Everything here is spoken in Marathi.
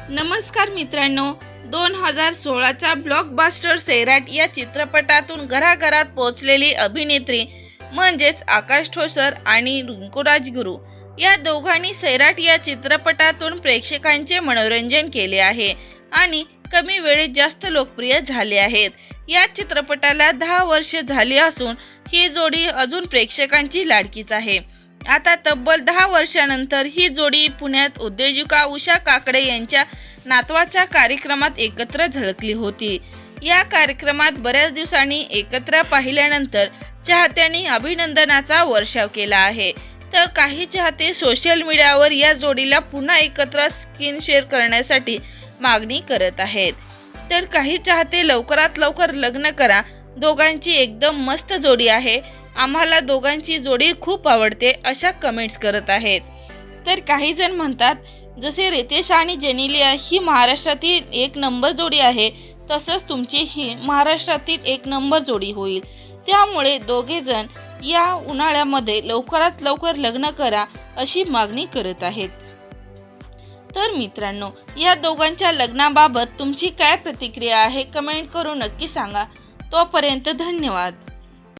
नमस्कार मित्रांनो, 2016चा ब्लॉकबस्टर सैराट या चित्रपटातून घराघरात पोहोचलेली अभिनेत्री म्हणजेच आकाश ठोसर आणि रिंकू राजगुरू या दोघांनी सैराट या चित्रपटातून प्रेक्षकांचे मनोरंजन केले आहे आणि कमी वेळेत जास्त लोकप्रिय झाले आहेत। या चित्रपटाला 10 वर्षे झाली असून ही जोडी अजून प्रेक्षकांची लाडकीच आहे। आता तब्बल 10 वर्षांनंतर ही जोडी पुण्यात उद्योजिका उषा काकडे यांच्या नातवाच्या कार्यक्रमात एकत्र झळकली होती। या कार्यक्रमात बऱ्याच दिवसांनी एकत्र पाहिल्यानंतर चाहत्यांनी अभिनंदनाचा वर्षाव केला आहे। तर काही चाहते सोशल मीडियावर या जोडीला पुन्हा एकत्र स्क्रीन शेअर करण्यासाठी मागणी करत आहेत, तर काही चाहते लवकरात लवकर लग्न करा, दोघांची एकदम मस्त जोडी आहे, आम्हाला दोघांची जोडी खूप आवडते अशा कमेंट्स करत आहेत। तर काही जण म्हणतात जसे रितेश आणि जेनेलिया ही महाराष्ट्रातील एक नंबर जोडी आहे, तसंच तुमची ही महाराष्ट्रातील एक नंबर जोडी होईल, त्यामुळे दोघे जण या उन्हाळ्यामध्ये लवकरात लवकर लग्न करा अशी मागणी करत आहेत। तर मित्रांनो, या दोघांच्या लग्नाबाबत तुमची काय प्रतिक्रिया आहे कमेंट करून नक्की सांगा। तोपर्यंत धन्यवाद।